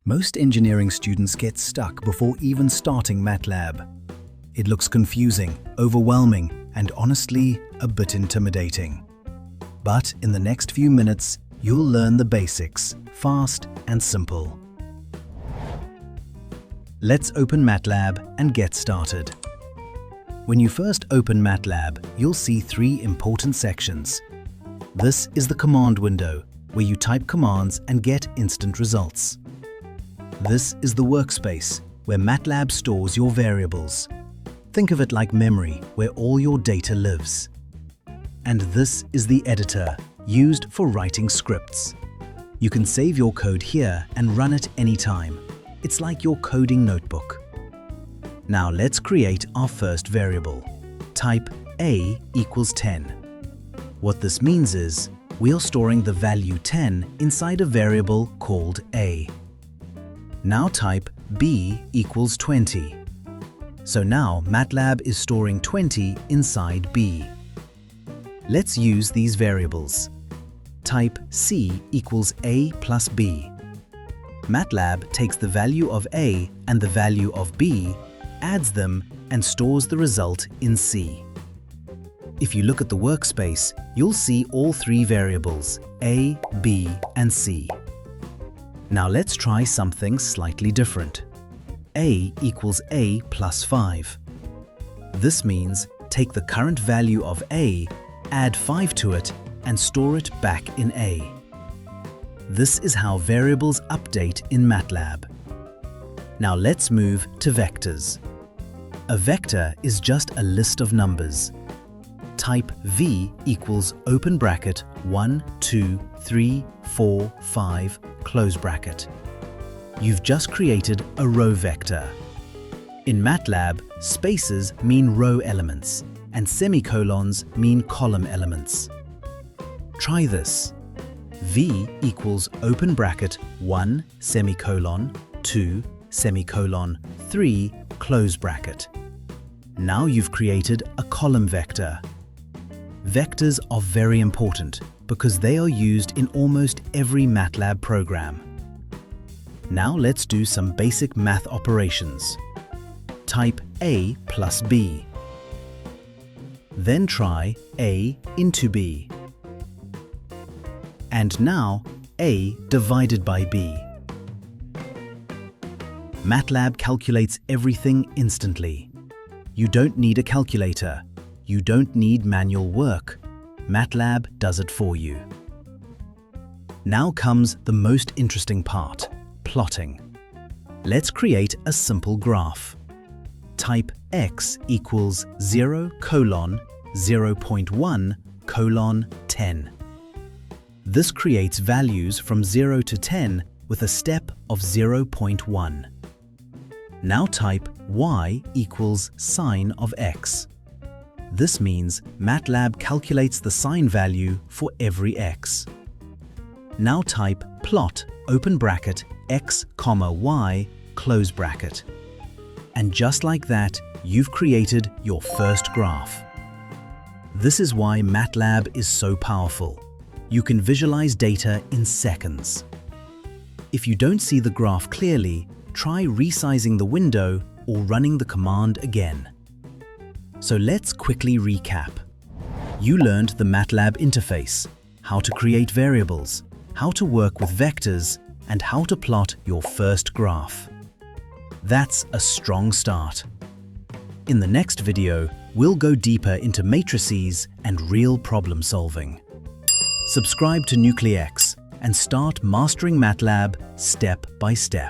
Most engineering students get stuck before even starting MATLAB. It looks confusing, overwhelming, and honestly, a bit intimidating. But in the next few minutes, you'll learn the basics, fast and simple. Let's open MATLAB and get started. When you first open MATLAB, you'll see three important sections. This is the command window, where you type commands and get instant results. This is the workspace, where MATLAB stores your variables. Think of it like memory, where all your data lives. And this is the editor, used for writing scripts. You can save your code here and run it anytime. It's like your coding notebook. Now let's create our first variable. Type a equals 10. What this means is, we're storing the value 10 inside a variable called a. Now type b equals 20. So now MATLAB is storing 20 inside b. Let's use these variables. Type c equals a plus b. MATLAB takes the value of a and the value of b, adds them, and stores the result in C. If you look at the workspace, you'll see all three variables, a, b, and c. Now let's try something slightly different. A equals a plus 5. This means take the current value of a, add 5 to it, and store it back in a. This is how variables update in MATLAB. Now let's move to vectors. A vector is just a list of numbers. Type v equals open bracket 1, 2, 3, 4, 5, close bracket. You've just created a row vector. In MATLAB, spaces mean row elements, and semicolons mean column elements. Try this. V equals open bracket 1, semicolon, 2, semicolon, 3, close bracket. Now you've created a column vector. Vectors are very important because they are used in almost every MATLAB program. Now let's do some basic math operations. Type a plus b. Then try a into b. And now a divided by b. MATLAB calculates everything instantly. You don't need a calculator. You don't need manual work. MATLAB does it for you. Now comes the most interesting part, plotting. Let's create a simple graph. Type x equals 0, 0.1, 10. This creates values from 0 to 10 with a step of 0.1. Now type y equals sine of x. This means MATLAB calculates the sine value for every x. Now type plot open bracket x, y, close bracket. And just like that, you've created your first graph. This is why MATLAB is so powerful. You can visualize data in seconds. If you don't see the graph clearly, try resizing the window or running the command again. So let's quickly recap. You learned the MATLAB interface, how to create variables, how to work with vectors, and how to plot your first graph. That's a strong start. In the next video, we'll go deeper into matrices and real problem solving. Subscribe to NucleuX and start mastering MATLAB step by step.